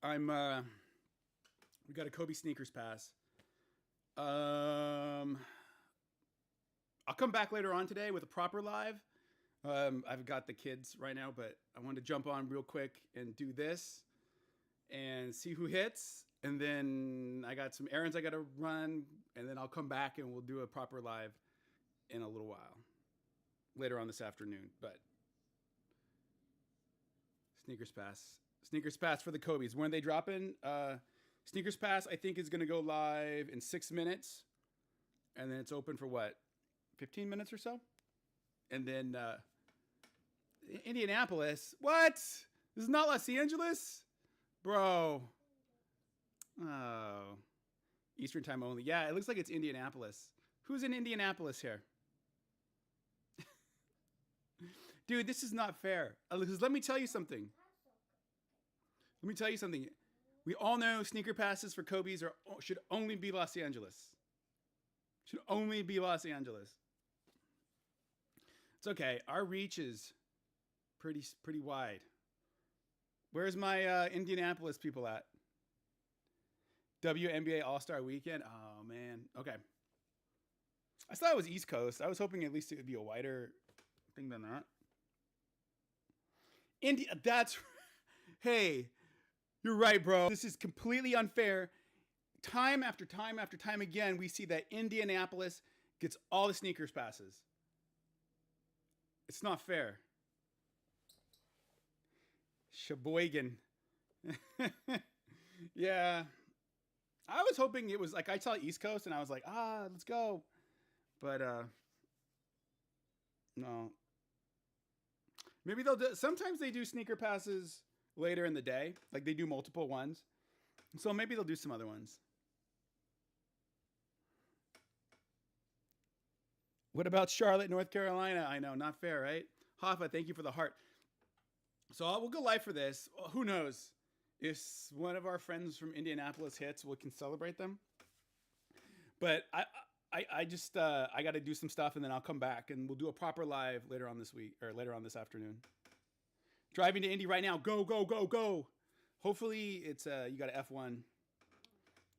We got a Kobe sneakers pass. I'll come back later on today with a proper live. I've got the kids right now, but I wanted to jump on real quick and do this and see who hits. And then I got some errands I got to run, and then I'll come back and we'll do a proper live in a little while later on this afternoon. But Sneakers Pass for the Kobe's. When are they dropping? Sneakers Pass, I think, is going to go live in 6 minutes. And then it's open for what? 15 minutes or so? And then Indianapolis. What? This is not Los Angeles? Bro. Oh. Eastern time only. Yeah, it looks like it's Indianapolis. Who's in Indianapolis here? Dude, this is not fair. Let me tell you something. We all know sneaker passes for Kobe's should only be Los Angeles. Should only be Los Angeles. It's okay. Our reach is pretty wide. Where's my Indianapolis people at? WNBA All-Star Weekend? Oh, man. Okay. I thought it was East Coast. I was hoping at least it would be a wider thing than that. Hey, you're right, bro. This is completely unfair. Time after time after time again, we see that Indianapolis gets all the sneakers passes. It's not fair. Sheboygan. Yeah. I was hoping it was like, I saw East Coast and I was like, let's go. But, no. Maybe they'll do, sometimes they do sneaker passes later in the day. Like they do multiple ones. So maybe they'll do some other ones. What about Charlotte, North Carolina? I know, not fair, right? Hoffa, thank you for the heart. So we'll go live for this. Who knows? If one of our friends from Indianapolis hits, we can celebrate them. But I just I got to do some stuff, and then I'll come back and we'll do a proper live later on this week or later on this afternoon. Driving to Indy right now. Go, go, go, go. Hopefully it's you got an F1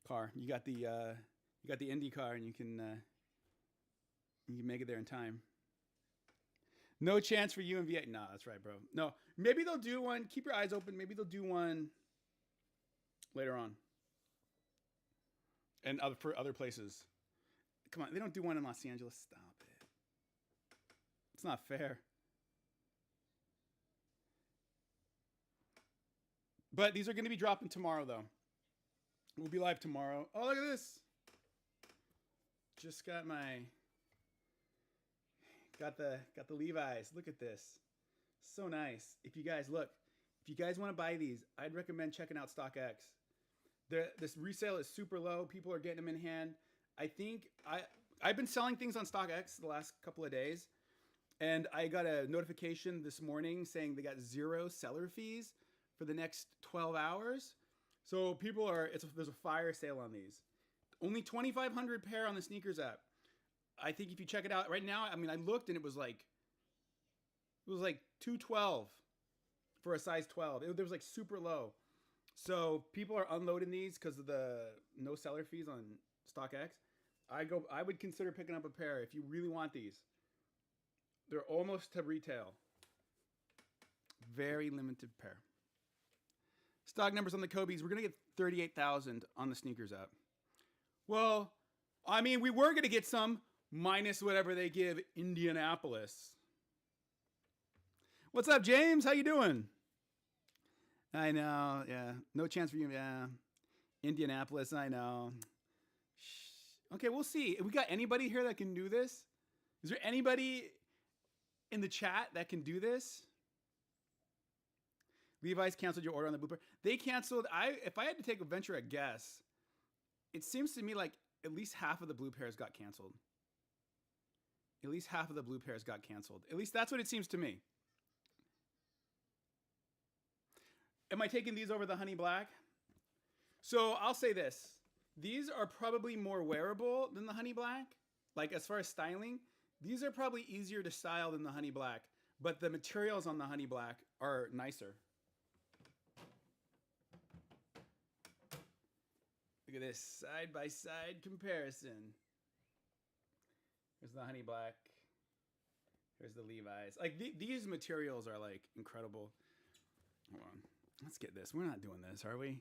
car. You got the Indy car, and you can make it there in time. No chance for you and V8. Nah, that's right, bro. No, maybe they'll do one. Keep your eyes open. Maybe they'll do one later on. And for other places. Come on, they don't do one in Los Angeles. Stop it. It's not fair. But these are going to be dropping tomorrow, though. We'll be live tomorrow. Oh, look at this. Just got my... Got the Levi's. Look at this. So nice. If you guys want to buy these, I'd recommend checking out StockX. This resale is super low. People are getting them in hand. I think I've been selling things on StockX the last couple of days, and I got a notification this morning saying they got 0 seller fees for the next 12 hours. So people there's a fire sale on these. Only 2,500 pair on the sneakers app. I think if you check it out right now, I mean, I looked and it was like $212 for a size 12. It was like super low. So people are unloading these because of the no seller fees on StockX. I would consider picking up a pair if you really want these. They're almost to retail. Very limited pair. Stock numbers on the Kobe's. We're going to get 38,000 on the sneakers app. Well, I mean, we were going to get some minus whatever they give Indianapolis. What's up, James? How you doing? I know, yeah. No chance for you, yeah. Indianapolis, I know. Shh. Okay, we'll see. We got anybody here that can do this? Is there anybody in the chat that can do this? Levi's canceled your order on the blue pair. They canceled. If I had to take a venture a guess, it seems to me like at least half of the blue pairs got canceled. At least half of the blue pairs got canceled. At least that's what it seems to me. Am I taking these over the honey black? So I'll say this. These are probably more wearable than the honey black. Like as far as styling, these are probably easier to style than the honey black. But the materials on the honey black are nicer. Look at this side-by-side comparison. Here's the honey black. Here's the Levi's. Like these materials are like incredible. Hold on. Let's get this. We're not doing this, are we?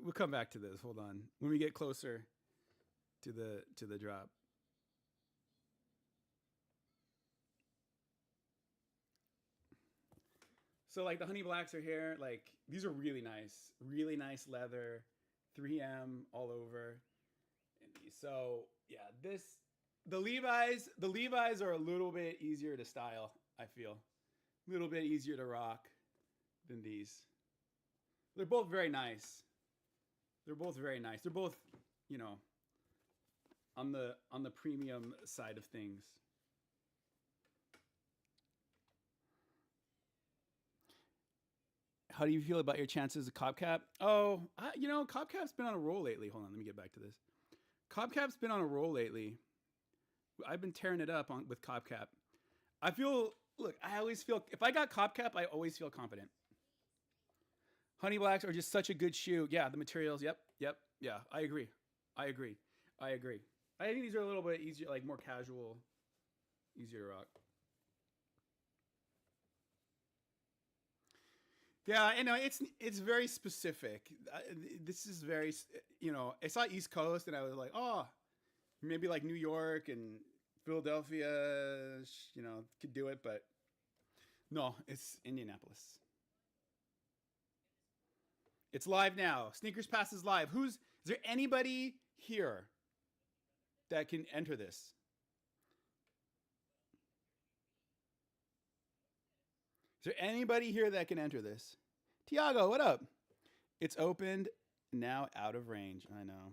We'll come back to this. Hold on. When we get closer to the drop. So like the honey blacks are here. Like these are really nice leather, 3M all over. So yeah, the Levi's are a little bit easier to style. I feel a little bit easier to rock than these. They're both very nice. They're both, you know, on the premium side of things. How do you feel about your chances of CopCap? Oh, you know, CopCap's been on a roll lately. Hold on, let me get back to this. CopCap's been on a roll lately. I've been tearing it up with CopCap. I always feel, if I got CopCap, I always feel confident. Honey blacks are just such a good shoe. Yeah, the materials. Yep. Yeah, I agree. I think these are a little bit easier, like more casual, easier to rock. Yeah, I know it's very specific. This is very, you know, I saw East Coast and I was like, oh, maybe like New York and Philadelphia, you know, could do it, but no, it's Indianapolis. It's live now. Sneakers Pass is live. Is there anybody here that can enter this? Is there anybody here that can enter this? Tiago, what up? It's opened, now out of range. I know.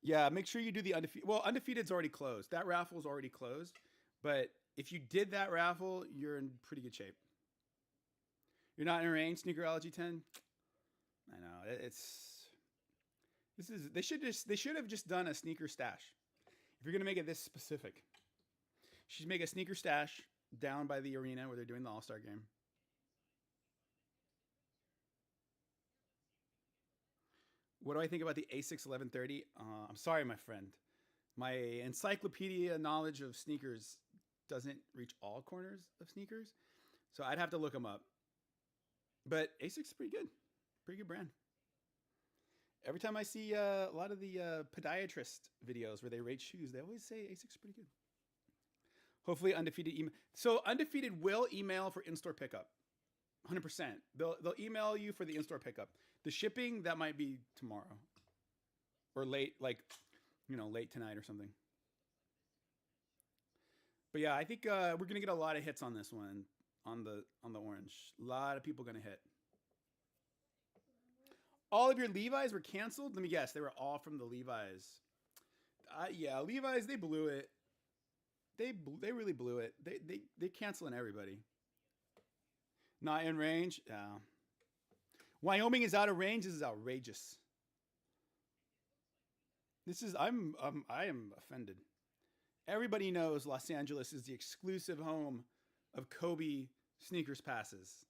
Yeah, make sure you do the undefeated. Well, undefeated's already closed. That raffle's already closed. But if you did that raffle, you're in pretty good shape. You're not in range, Sneakerology 10? I know. They should have just done a sneaker stash. If you're gonna make it this specific. You should make a sneaker stash down by the arena where they're doing the All-Star game. What do I think about the Asics 1130? I'm sorry, my friend. My encyclopedia knowledge of sneakers doesn't reach all corners of sneakers. So I'd have to look them up. But Asics is pretty good. Pretty good brand. Every time I see a lot of the podiatrist videos where they rate shoes, they always say Asics is pretty good. Hopefully Undefeated email. So Undefeated will email for in-store pickup. 100%. They'll email you for the in-store pickup. The shipping, that might be tomorrow. Or late, like, you know, late tonight or something. But yeah, I think we're going to get a lot of hits on this one, on the orange. A lot of people going to hit. All of your Levi's were canceled? Let me guess. They were all from the Levi's. Yeah, Levi's, they blew it. They really blew it. They're canceling everybody. Not in range? Yeah. Wyoming is out of range. This is outrageous. I am offended. Everybody knows Los Angeles is the exclusive home of Kobe sneakers passes.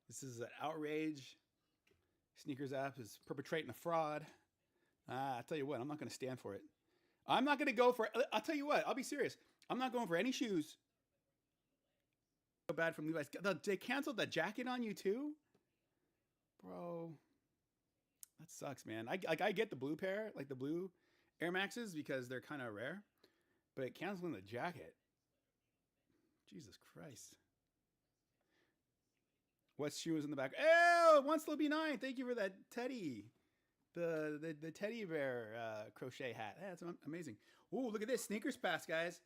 This is an outrage. Sneakers app is perpetrating a fraud. I tell you what, I'm not going to stand for it. I'm not going to go for, I'll tell you what, I'll be serious. I'm not going for any shoes. So bad from Levi's. They canceled the jacket on you too? Bro, that sucks, man. I get the blue pair, like the blue Air Maxes, because they're kind of rare. But canceling the jacket. Jesus Christ. What shoe is in the back? Oh, One Slow B9. Thank you for that teddy. The teddy bear crochet hat. That's amazing. Ooh, look at this. Sneakers Pass, guys.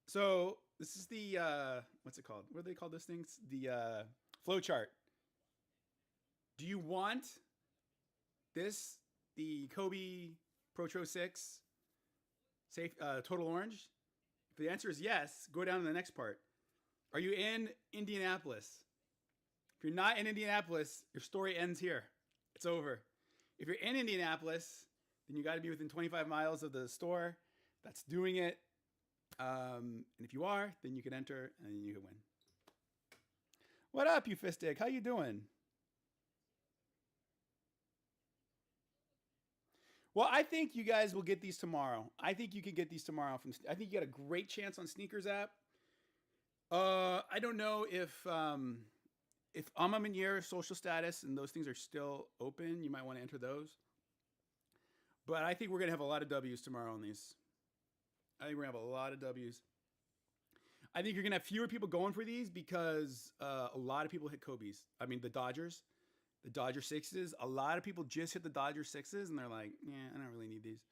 So this is the, what's it called? What do they call those things? The flow chart. Do you want this, the Kobe Protro 6 safe total orange? If the answer is yes, go down to the next part. Are you in Indianapolis? If you're not in Indianapolis, your story ends here. It's over. If you're in Indianapolis, then you got to be within 25 miles of the store that's doing it. And if you are, then you can enter and you can win. What up, you fistic? How you doing? Well, I think you guys will get these tomorrow. I think you can get these tomorrow from. I think you got a great chance on Sneakers app. I don't know if I'm in your social status and those things are still open. You might want to enter those. But I think we're gonna have a lot of W's tomorrow on these. I think we're gonna have a lot of W's. I think you're gonna have fewer people going for these because a lot of people hit Kobe's. I mean, the Dodger sixes. A lot of people just hit the Dodger sixes, and they're like, "Yeah, I don't really need these."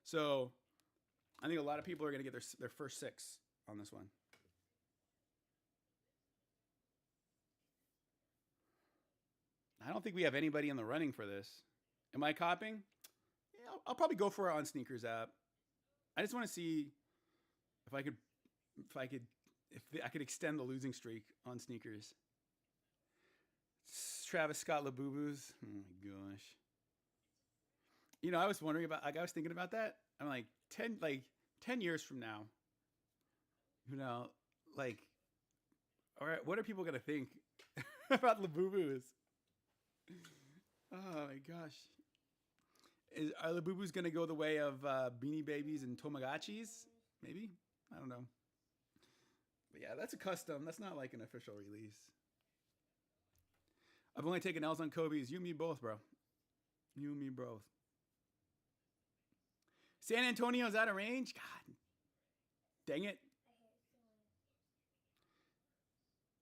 So I think a lot of people are gonna get their first six on this one. I don't think we have anybody in the running for this. Am I copying? Yeah, I'll probably go for it on Sneakers app. I just want to see if I could, if I could, if I could extend the losing streak on Sneakers. Travis Scott Labubu's. Oh my gosh. I was wondering about. Like, I was thinking about that. I'm like 10 years from now. You know, like, all right, what are people gonna think about Labubu's? Oh my gosh. Are Labubu's gonna go the way of Beanie Babies and Tamagotchis? Maybe. I don't know. But yeah, that's a custom. That's not like an official release. I've only taken L's on Kobe's. You and me both, bro. You and me both. San Antonio's out of range? God dang it.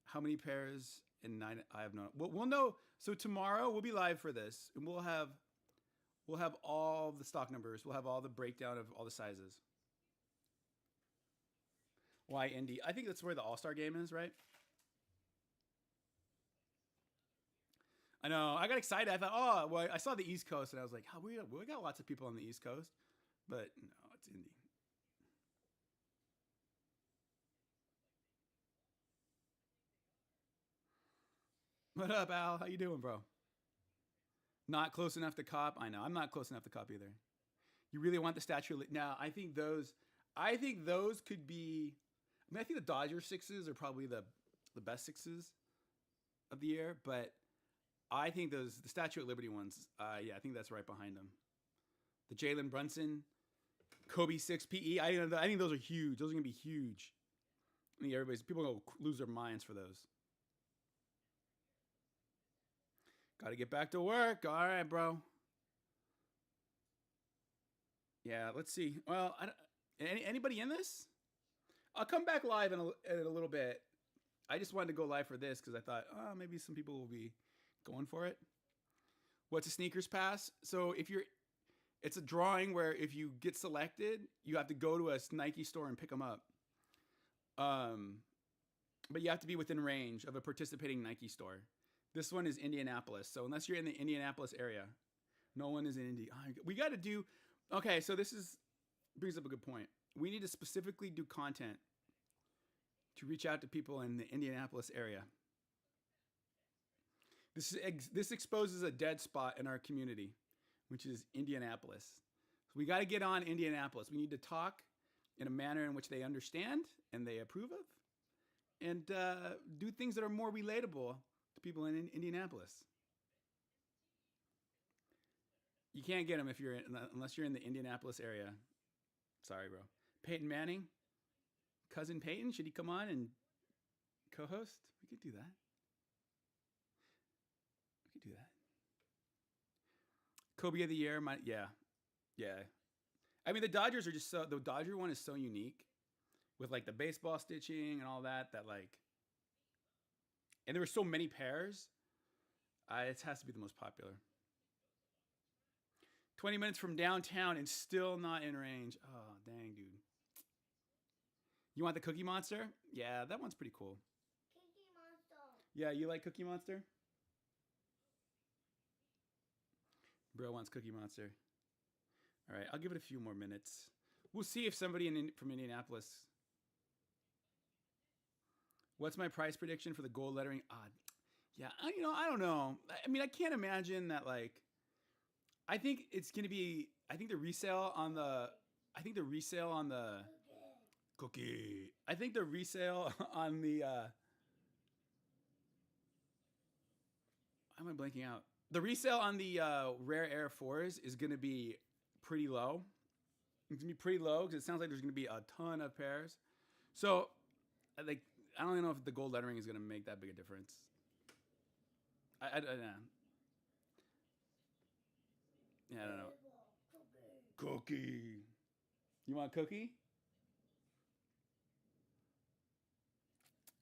How many pairs in nine? I have no. We'll know. So tomorrow we'll be live for this, and we'll have all the stock numbers. We'll have all the breakdown of all the sizes. Why Indy? I think that's where the All Star game is, right? I know. I got excited. I thought, oh, well, I saw the East Coast, and I was like, oh, we got lots of people on the East Coast, but no, it's Indy. What up, Al? How you doing, bro? Not close enough to cop. I know. I'm not close enough to cop either. You really want the statue? Now, I think those. I think those could be. I mean, I think the Dodger sixes are probably the best sixes of the year, but I think the Statue of Liberty ones. Yeah, I think that's right behind them. The Jalen Brunson, Kobe six PE. I think those are huge. Those are gonna be huge. I think people are gonna lose their minds for those. Got to get back to work. All right, bro. Yeah, let's see. Well, anybody in this? I'll come back live in a little bit. I just wanted to go live for this because I thought, oh, maybe some people will be going for it. What's a sneakers pass? So it's a drawing where if you get selected, you have to go to a Nike store and pick them up. Um, but you have to be within range of a participating Nike store. This one is Indianapolis. So unless you're in the Indianapolis area, no one is in Indy. We got to do. Okay, so brings up a good point. We need to specifically do content to reach out to people in the Indianapolis area. This exposes a dead spot in our community, which is Indianapolis. So we got to get on Indianapolis. We need to talk in a manner in which they understand and they approve of, and do things that are more relatable to people in Indianapolis. You can't get them unless you're in the Indianapolis area. Sorry, bro. Peyton Manning, cousin Peyton, should he come on and co-host? We could do that. We could do that. Kobe of the year, yeah. I mean, the Dodgers are just the Dodger one is so unique with like the baseball stitching and all that like, and there were so many pairs. It has to be the most popular. 20 minutes from downtown and still not in range. Oh, dang, dude. You want the Cookie Monster? Yeah, that one's pretty cool. Cookie Monster. Yeah, you like Cookie Monster? Bro wants Cookie Monster. All right, I'll give it a few more minutes. We'll see if somebody from Indianapolis. What's my price prediction for the gold lettering? Yeah, I don't know. I mean, I can't imagine that like. I think it's gonna be. I think the resale on the cookie. I think the resale on the Why am I blanking out? The resale on the Rare Air 4s is going to be pretty low. It's going to be pretty low because it sounds like there's going to be a ton of pairs. So, like, I don't even know if the gold lettering is going to make that big a difference. I don't know. Yeah, I don't know. Cookie. You want cookie?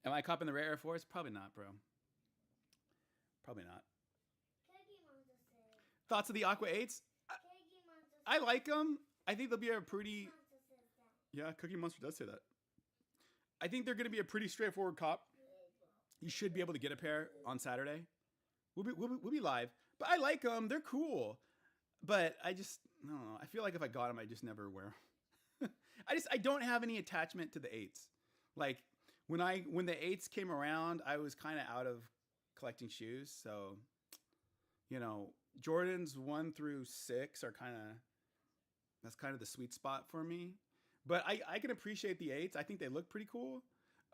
Am I copping the Rare Air Force? Probably not, bro. Probably not. Thoughts of the Aqua 8s? I like them. I think they'll be a pretty... Yeah, Cookie Monster does say that. I think they're going to be a pretty straightforward cop. You should be able to get a pair on Saturday. We'll be live. But I like them. They're cool. But I don't know. I feel like if I got them, I just never wear them. I don't have any attachment to the 8s. Like, when the 8s came around, I was kind of out of collecting shoes. So, you know, Jordans 1 through 6 are that's kind of the sweet spot for me. But I can appreciate the 8s. I think they look pretty cool.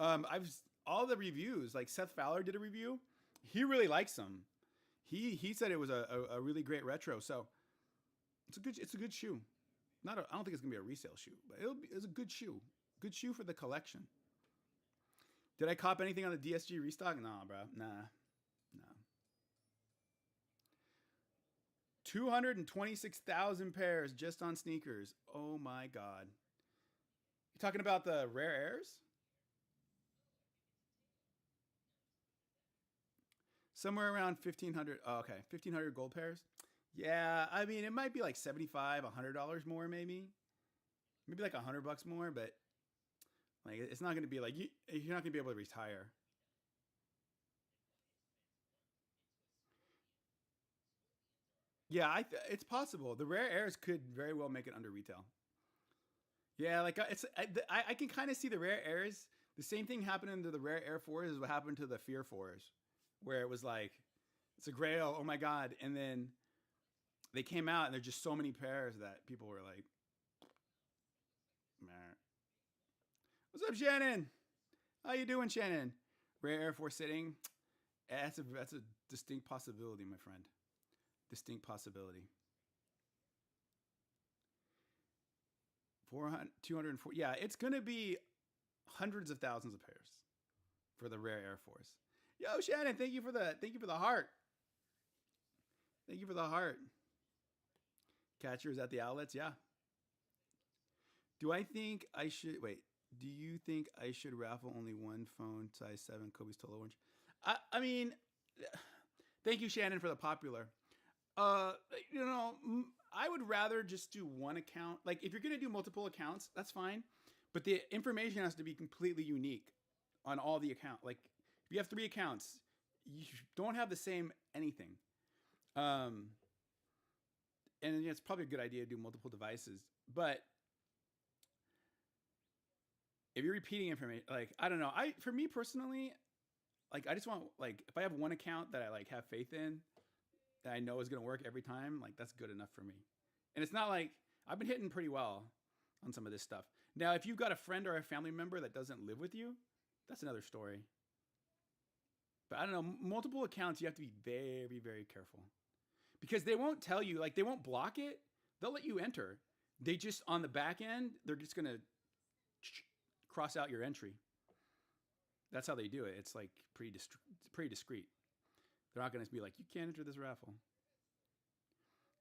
All the reviews, like Seth Fowler did a review. He really likes them. He said it was a really great retro. So it's a good shoe. I don't think it's gonna be a resale shoe, but it's a good shoe. Good shoe for the collection. Did I cop anything on the DSG restock? Nah, bro. Nah. 226,000 pairs just on sneakers. Oh my God. You talking about the Rare Airs? Somewhere around 1,500. Oh, okay. 1,500 gold pairs. Yeah, I mean, it might be like $75, $100 more, maybe like $100 more, but like it's not going to be like you're not going to be able to retire. Yeah, it's possible. The Rare Airs could very well make it under retail. Yeah, like I can kind of see the Rare Airs. The same thing happening to the Rare Air 4s is what happened to the Fear 4s, where it was like it's a grail. Oh my God! And then they came out, and there's just so many pairs that people were like, meh. What's up, Shannon? How you doing, Shannon? Rare Air Force sitting. That's a distinct possibility, my friend. Distinct possibility. 240. Yeah, it's gonna be hundreds of thousands of pairs for the Rare Air Force. Yo, Shannon, thank you for the heart. Thank you for the heart. Catchers at the outlets, yeah. Do you think I should raffle only one phone, size 7, Kobe's Total Orange? I mean, thank you, Shannon, for the popular. You know, I would rather just do one account. Like, if you're going to do multiple accounts, that's fine. But the information has to be completely unique on all the accounts. Like, if you have 3 accounts, you don't have the same anything. And it's probably a good idea to do multiple devices. But if you're repeating information, like, I don't know. For me personally, like, I just want, like, if I have one account that I, like, have faith in, that I know is going to work every time, like, that's good enough for me. And it's not like, I've been hitting pretty well on some of this stuff. Now, if you've got a friend or a family member that doesn't live with you, that's another story. But I don't know, multiple accounts, you have to be very, very careful. Because they won't tell you, like, they won't block it. They'll let you enter. They just, on the back end, they're just going to cross out your entry. That's how they do it. It's like pretty discreet. They're not going to be like, you can't enter this raffle.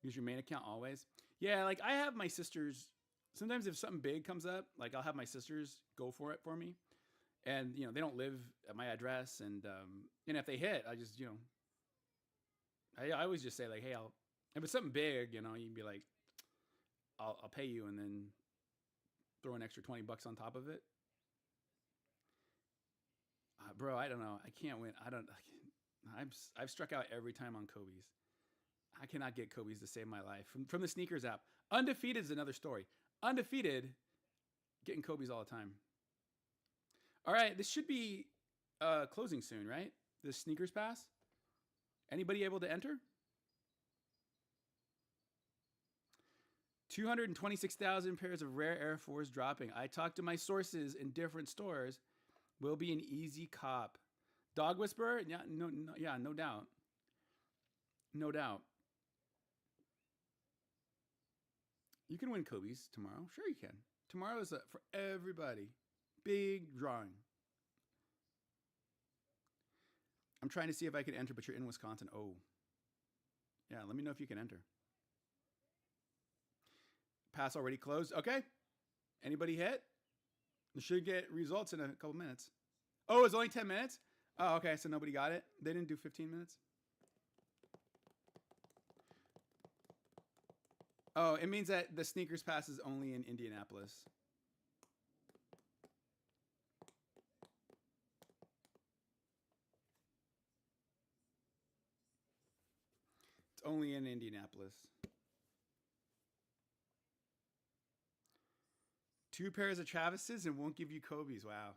Use your main account always. Yeah, like I have my sisters. Sometimes if something big comes up, like I'll have my sisters go for it for me. And, you know, they don't live at my address. And if they hit, I just, you know, I always just say like, hey, if it's something big, you know, you can be like, I'll pay you and then throw an extra $20 on top of it. Bro, I don't know. I can't win. I've struck out every time on Kobe's. I cannot get Kobe's to save my life. From the sneakers app. Undefeated is another story. Undefeated, getting Kobe's all the time. All right, this should be closing soon, right? The sneakers pass. Anybody able to enter? 226,000 pairs of Rare Air Force dropping. I talked to my sources in different stores. Will be an easy cop. Dog Whisperer? Yeah, no doubt. No doubt. You can win Kobe's tomorrow. Sure, you can. Tomorrow is for everybody. Big drawing. I'm trying to see if I can enter, but you're in Wisconsin. Oh. Yeah, let me know if you can enter. Pass already closed. Okay. Anybody hit? You should get results in a couple minutes. Oh, it's only 10 minutes? Oh, okay. So nobody got it? They didn't do 15 minutes? Oh, it means that the sneakers pass is only in Indianapolis. It's only in Indianapolis. 2 pairs of Travises and won't give you Kobe's. Wow.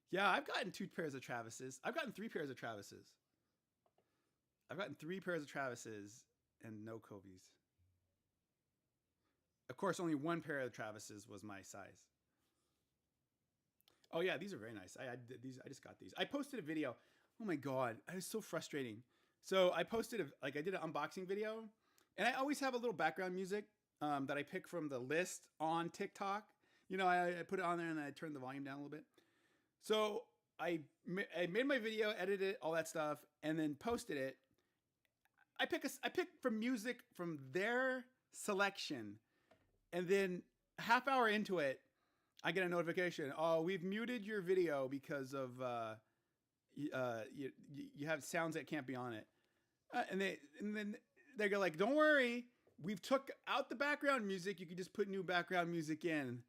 Yeah, I've gotten 2 pairs of Travises. I've gotten 3 pairs of Travises. I've gotten 3 pairs of Travises and no Kobe's. Of course, only 1 pair of Travises was my size. Oh yeah, these are very nice. I just got these. I posted a video. Oh my god, it was so frustrating. So I posted I did an unboxing video, and I always have a little background music that I pick from the list on TikTok. You know, I put it on there and I turn the volume down a little bit. So I made my video, edited it, all that stuff, and then posted it. I pick from music from their selection, and then half hour into it, I get a notification. Oh, we've muted your video because of you have sounds that can't be on it. And then they go like, don't worry, we've took out the background music. You can just put new background music in.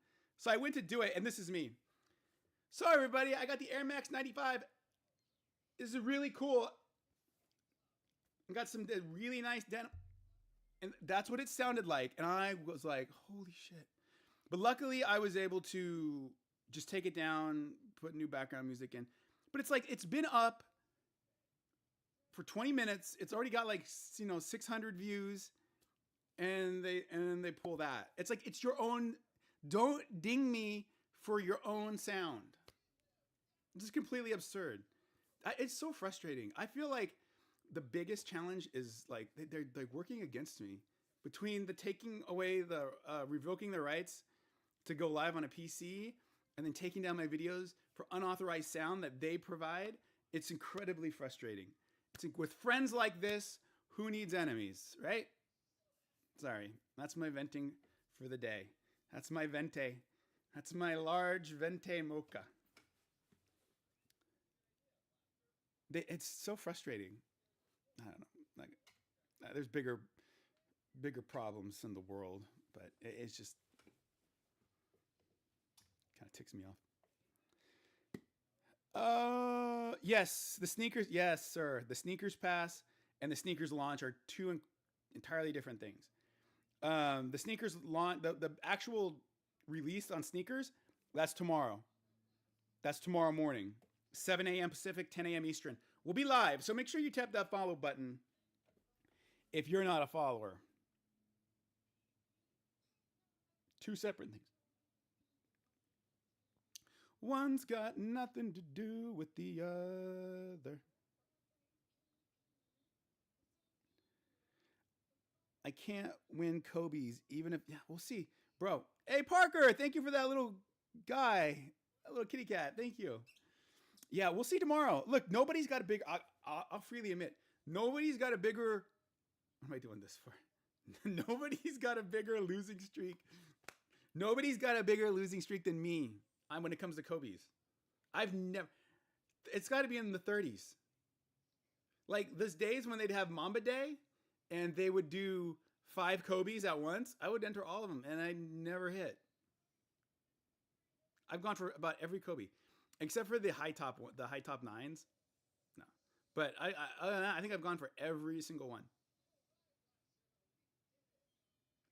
So I went to do it, and this is me. So everybody, I got the Air Max 95. This is really cool. I got some really nice denim. And that's what it sounded like. And I was like, holy shit. But luckily, I was able to just take it down, put new background music in. But it's like, it's been up for 20 minutes. It's already got like, 600 views. And they pull that. It's like, it's your own. Don't ding me for your own sound. This is completely absurd. It's so frustrating. I feel like the biggest challenge is like they're working against me between the taking away the revoking the rights to go live on a PC and then taking down my videos for unauthorized sound that they provide. It's incredibly frustrating. With friends like this, who needs enemies, right? Sorry, that's my venting for the day. That's my vente. That's my large vente mocha. It's so frustrating. I don't know. Like, there's bigger problems in the world, but it's just kind of ticks me off. Yes, the sneakers. Yes, sir. The sneakers pass and the sneakers launch are 2 entirely different things. The sneakers launch, the actual release on sneakers, that's tomorrow. That's tomorrow morning, 7 a.m. Pacific, 10 a.m. Eastern. We'll be live, so make sure you tap that follow button if you're not a follower. 2 separate things. One's got nothing to do with the other. I can't win Kobe's, even if, yeah, we'll see. Bro, hey, Parker, thank you for that little guy, that little kitty cat. Thank you. Yeah, we'll see tomorrow. Look, nobody's got a big, I'll freely admit, nobody's got a bigger, what am I doing this for? Nobody's got a bigger losing streak. Nobody's got a bigger losing streak than me when it comes to Kobe's. I've never, it's got to be in the 30s. Like, those days when they'd have Mamba Day, and they would do 5 Kobe's at once, I would enter all of them, and I never hit. I've gone for about every Kobe, except for the high top 9s. No, but I think I've gone for every single one.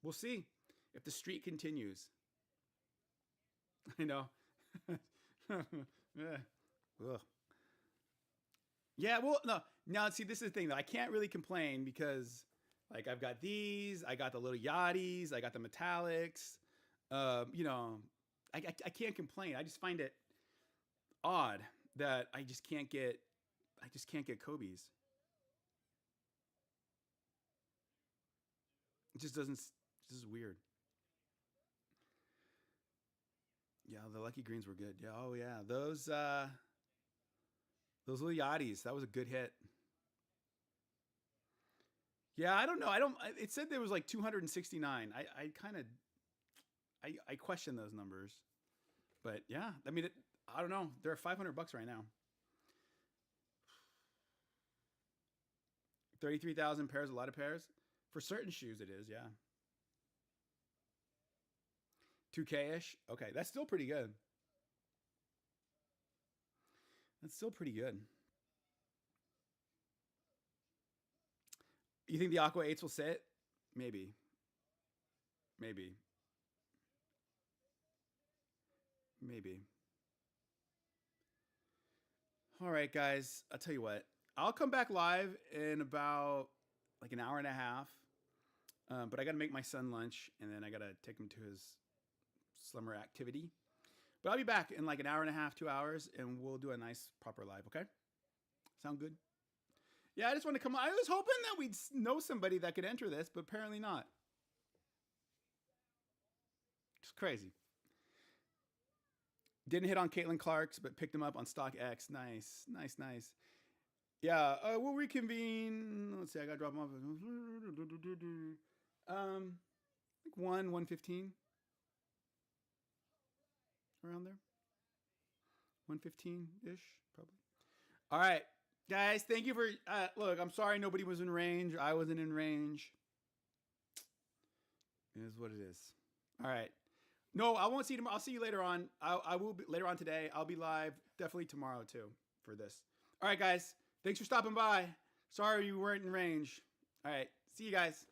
We'll see if the streak continues. I know. Yeah, well, no. Now, see, this is the thing, though. I can't really complain because, like, I've got these. I got the little Yachties. I got the metallics. I can't complain. I just find it odd that I just can't get Kobe's. It just doesn't. This is weird. Yeah, the lucky greens were good. Yeah, oh yeah, those little yachties. That was a good hit. Yeah, I don't know. I don't. It said there was like 269. I kind of I question those numbers, but yeah, I mean, I don't know. They're $500 right now. 33,000 pairs, a lot of pairs for certain shoes. It is, yeah. 2K ish. Okay, that's still pretty good. That's still pretty good. You think the Aqua Eights will sit? Maybe, maybe, maybe. All right, guys. I'll tell you what. I'll come back live in about like an hour and a half. But I got to make my son lunch, and then I got to take him to his summer activity. But I'll be back in like an hour and a half, 2 hours, and we'll do a nice proper live. Okay? Sound good? Yeah, I just want to come. I was hoping that we'd know somebody that could enter this, but apparently not. It's crazy. Didn't hit on Caitlin Clark's, but picked him up on Stock X. Nice, nice, nice. Yeah, we'll reconvene. Let's see, I gotta drop him off. Like 1:15 around there. 1:15 ish, probably. All right, guys. Thank you for look. I'm sorry nobody was in range. I wasn't in range. It is what it is. All right. No, I won't see you tomorrow. I'll see you later on. I will be later on today. I'll be live definitely tomorrow too for this. All right, guys. Thanks for stopping by. Sorry you weren't in range. All right. See you guys.